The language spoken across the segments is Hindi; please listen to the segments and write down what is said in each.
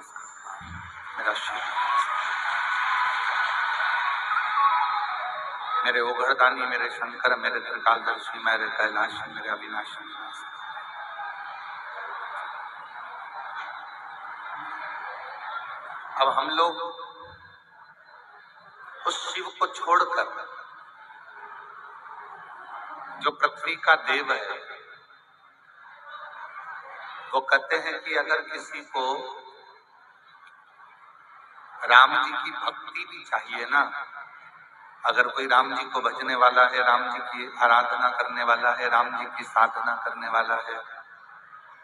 सकता, मेरा शिव, मेरे ओघड़दानी, मेरे शंकर, मेरे त्रिकालदर्शी, मेरे कैलाशी, मेरे अविनाशी। अब हम लोग उस शिव को छोड़कर जो पृथ्वी का देव है, वो कहते हैं कि अगर किसी को राम जी की भक्ति भी चाहिए ना, अगर कोई राम जी को भजने वाला है, राम जी की आराधना करने वाला है, राम जी की साधना करने वाला है,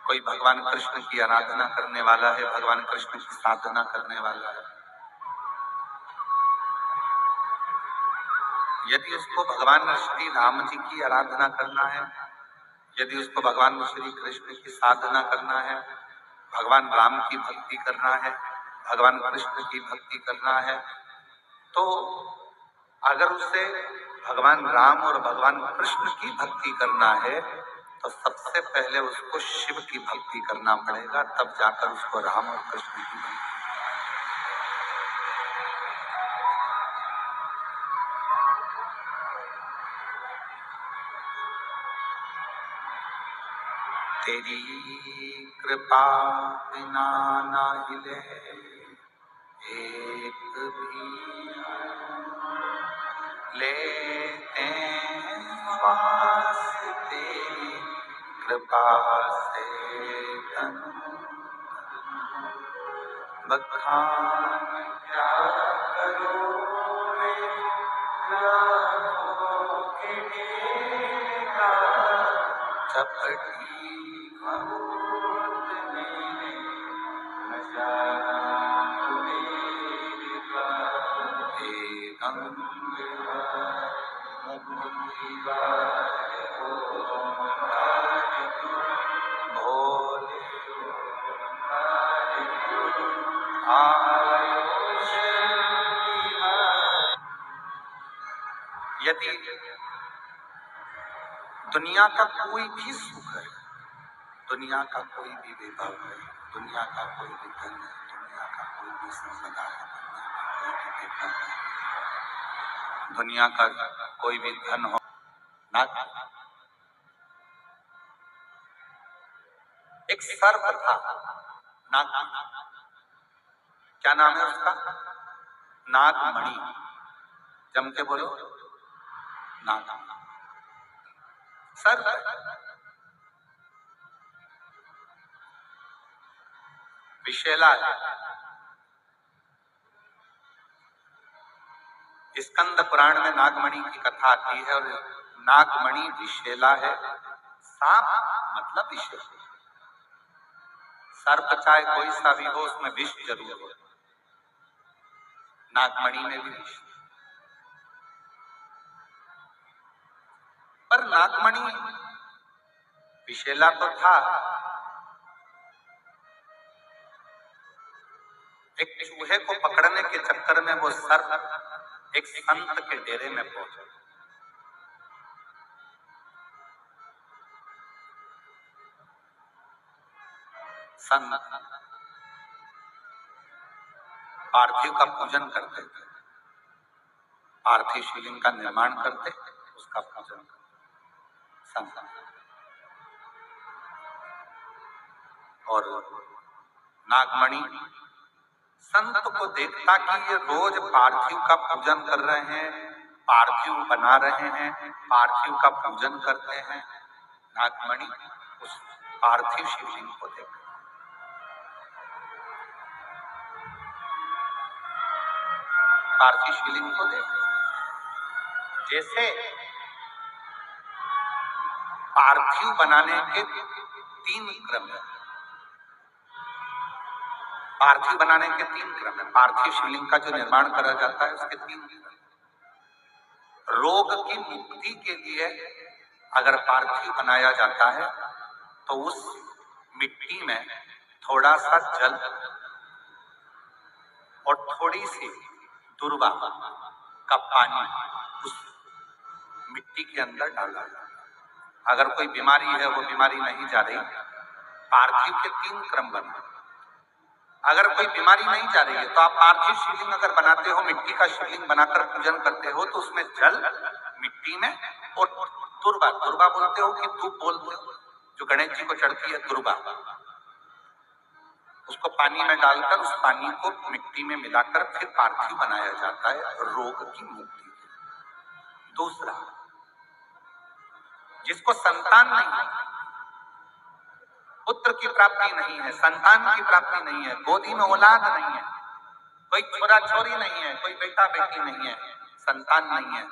कोई भगवान कृष्ण की आराधना करने वाला है, भगवान कृष्ण की साधना करने वाला है, यदि उसको भगवान श्री राम जी की आराधना करना है, यदि उसको भगवान श्री कृष्ण की साधना करना है, भगवान राम की भक्ति करना है, भगवान कृष्ण की भक्ति करना है, तो अगर उसे भगवान राम और भगवान कृष्ण की भक्ति करना है तो सबसे पहले उसको शिव की भक्ति करना पड़ेगा, तब जाकर उसको राम और कृष्ण की भक्ति। तेरी कृपा बिना ना हिले एक भी, लेते हैं श्वास तेरी कृपा से तनु, बखान क्या करो मैं लाखों के ढेर, चपटी बहुत मेरे मजाक मेरे का, हे गंगा मुक्ति वाले ओंकार तू, भोले ओंकार तू, आयो शक्तिमान। यदि दुनिया का कोई भी सुख है, दुनिया का कोई भी वैभव है, दुनिया का कोई भी धन है, दुनिया का कोई भी संपदा है, दुनिया का कोई भी धन हो ना, एक सर्प था नाग, क्या नाम है उसका? नागमणि। जम के बोलो, नाग सर्प, विषैला है। स्कंद पुराण में नागमणि की कथा आती है और नागमणि विषैला है। सांप मतलब विष, सर्प चाहे कोई सा भी हो उसमें विष जरूर हो, नागमणि में भी विष। पर नागमणि विषैला तो था, एक चूहे को पकड़ने के चक्कर में वो सर्प एक संत के डेरे में पहुंचा। संत पार्थिव का पूजन करते थे, पार्थिव शिवलिंग का निर्माण करते, उसका पूजन करते संत। और नागमणि संत को देखता कि ये रोज पार्थिव का पूजन कर रहे हैं, पार्थिव बना रहे हैं, पार्थिव का पूजन करते हैं। नागमणि उस पार्थिव शिवलिंग को देखता, पार्थिव शिवलिंग को देखता, जैसे पार्थिव बनाने के 3 क्रम है, पार्थिव बनाने के 3 क्रम है। पार्थिव शिवलिंग का जो निर्माण करा जाता है उसके 3 क्रम। रोग की मुक्ति के लिए अगर पार्थिव बनाया जाता है तो उस मिट्टी में थोड़ा सा जल और थोड़ी सी दुर्वा का पानी उस मिट्टी के अंदर डाला जाता है। अगर कोई बीमारी है वो बीमारी नहीं जा रही, पार्थिव के 3 क्रम बना, अगर कोई बीमारी नहीं जा रही है तो आप पार्थिव शिवलिंग अगर बनाते हो, मिट्टी का शिवलिंग बनाकर पूजन करते हो, तो उसमें जल मिट्टी में और दुर्वा, दुर्वा बोलते हो कि धूप बोलते हो, जो गणेश जी को चढ़ती है दुर्वा, उसको पानी में डालकर उस पानी को मिट्टी में मिलाकर फिर पार्थिव बनाया जाता है रोग की मुक्ति। दूसरा, जिसको संतान नहीं है, पुत्र की प्राप्ति नहीं है, संतान की प्राप्ति नहीं है, गोदी में औलाद नहीं है, कोई छोरा छोरी नहीं है, कोई बेटा बेटी नहीं है, संतान नहीं है,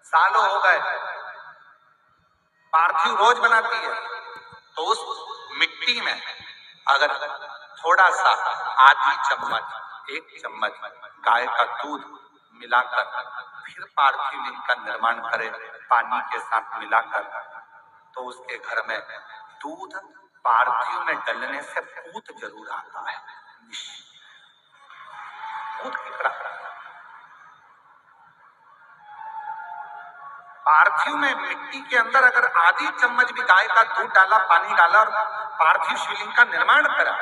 सालों हो गए, पार्थिव रोज बनाती है, तो उस मिट्टी में अगर थोड़ा सा आधी चम्मच, 1 चम्मच गाय का दूध मिलाकर फिर पार्थिव लिंग का निर्माण करे पानी के साथ मिलाकर, तो उसके घर में दूध पार्थिव में डलने से पूत जरूर आता है। पूत की प्राप्ति पार्थिव में, मिट्टी के अंदर अगर आधी चम्मच भी गाय का दूध डाला, पानी डाला और पार्थिव शिवलिंग का निर्माण करा,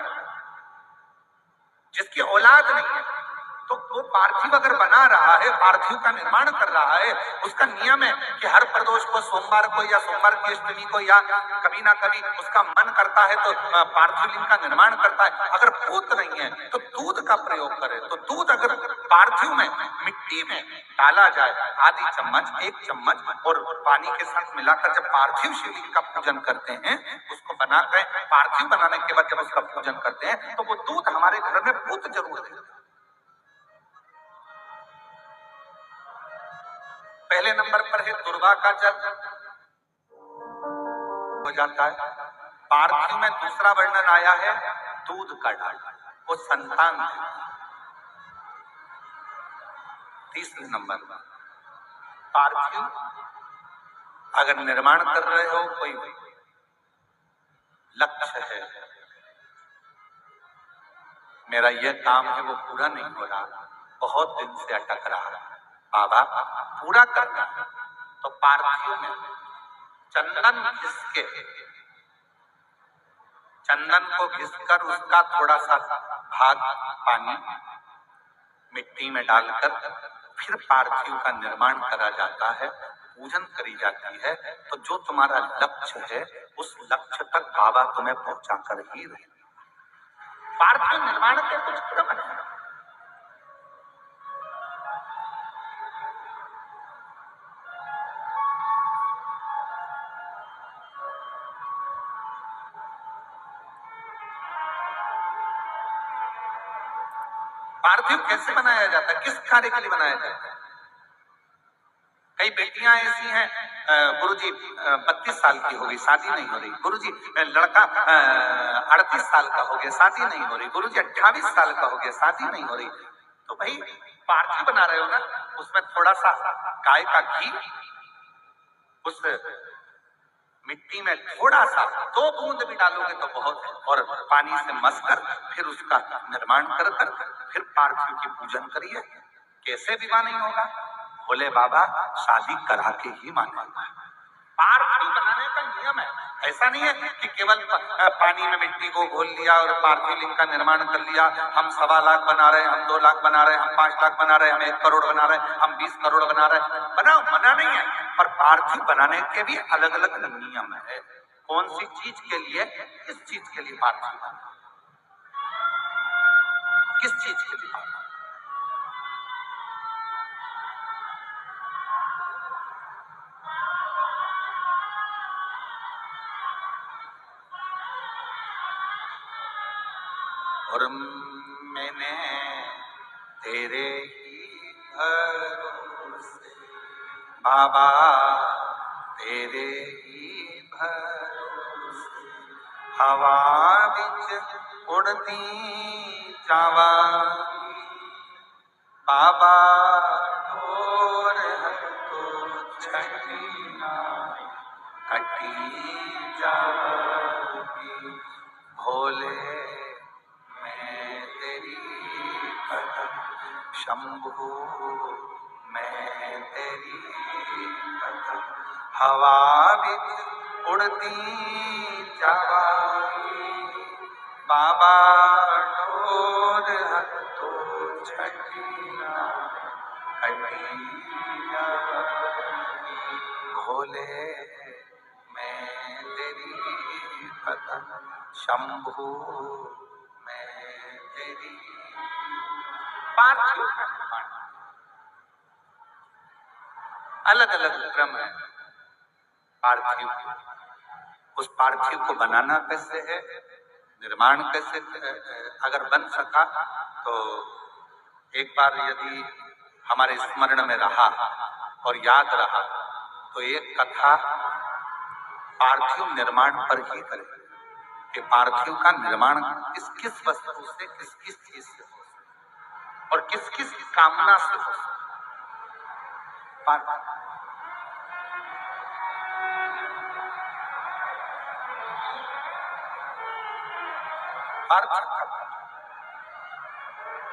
जिसकी औलाद नहीं है, तो वो पार्थिव अगर बना रहा है, पार्थिव का निर्माण कर रहा है, उसका नियम है कि हर प्रदोष को, सोमवार को या सोमवार की अष्टमी को या कभी ना कभी उसका मन करता है तो पार्थिव लिंग का निर्माण करता है। अगर पूत नहीं है तो दूध का प्रयोग करे, तो दूध अगर पार्थिव में, मिट्टी में डाला जाए, आधी चम्मच, 1 चम्मच और पानी के साथ मिलाकर जब पार्थिव शिवलिंग का पूजन करते हैं, उसको बनाकर पार्थिव बनाने के बाद जब उसका पूजन करते हैं, तो वो दूध हमारे घर में पूत जरूर देता है। पहले नंबर पर है दुर्वा का जल हो जाता है। पार्थिव में दूसरा वर्णन आया है दूध का ढाल, वो संतान है। तीसरे नंबर पर पार्थिव अगर निर्माण कर रहे हो, कोई लक्ष्य है, मेरा यह काम है वो पूरा नहीं हो रहा, बहुत दिन से अटक रहा है, बाबा पूरा करना है, तो पार्थिव में चंदन घिसके, चंदन को घिसकर उसका थोड़ा सा भाग पानी मिट्टी में डालकर फिर पार्थिव का निर्माण करा जाता है, पूजन करी जाती है, तो जो तुम्हारा लक्ष्य है उस लक्ष्य तक बाबा तुम्हें पहुंचा कर ही रहे। पार्थिव निर्माण के कुछ क्रम है। पार्थिव कैसे बनाया जाता है, किस कार्य के लिए बनाया जाता है? कई बेटियां ऐसी हैं, गुरुजी 32 साल की हो गई, शादी नहीं हो रही, गुरुजी लड़का 38 साल का हो गया, शादी नहीं हो रही, गुरुजी 28 साल का हो गया, शादी नहीं हो रही। तो भाई पार्थिव बना रहे हो ना, उसमें थोड़ा सा गाय का घी उस मिट्टी में थोड़ा सा 2 बूंद भी डालोगे तो बहुत है, और पानी से मसकर फिर उसका निर्माण कर फिर पार्थिव की पूजन करिए। कैसे विवाह नहीं होगा? बोले बाबा शादी करा के ही मानेगा। पार्थिव बनाने का नियम है, ऐसा नहीं है कि केवल पानी में मिट्टी को घोल लिया और पार्थिव लिंग का निर्माण कर लिया। हम 1.25 लाख बना रहे हैं, हम 2 लाख बना रहे हैं, हम 5 लाख बना रहे हैं, हम 1 करोड़ बना रहे हैं, हम 20 करोड़ बना रहे हैं। बनाओ, मना नहीं है, पर पार्थिव बनाने के भी अलग अलग नियम है। कौन सी चीज के लिए, किस चीज के लिए पार्थिव बना, किस चीज के लिए? और मैंने तेरे ही भरोसे बाबा, तेरे ही भरोसे हवा बिच उड़ती जावा, बाबा डोर हतो छटिया कटी जागी, भोले मैं तेरी कदम, शंभू मैं तेरी कदम, हवा बिच उड़ती जावागी, बाबा हतो छठिया कटिया भोले मैं तेरी पतन शंभु मैं तेरी पार्थिव का निर्माण अलग अलग क्रम है पार्थिव उस पार्थिव को बनाना कैसे है निर्माण कैसे अगर बन सका तो एक बार यदि हमारे स्मरण में रहा और याद रहा तो एक कथा पार्थिव निर्माण पर ही करें कि पार्थिव का निर्माण किस किस वस्तु से किस किस चीज से हो और किस किस कामना से हो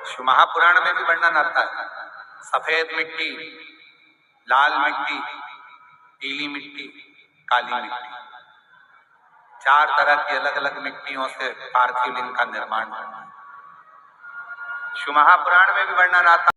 शिव महापुराण में भी वर्णन आता है सफेद मिट्टी लाल मिट्टी पीली मिट्टी काली मिट्टी चार तरह की अलग अलग मिट्टियों से पार्थिव लिंग का निर्माण होता है शिव महापुराण में भी वर्णन आता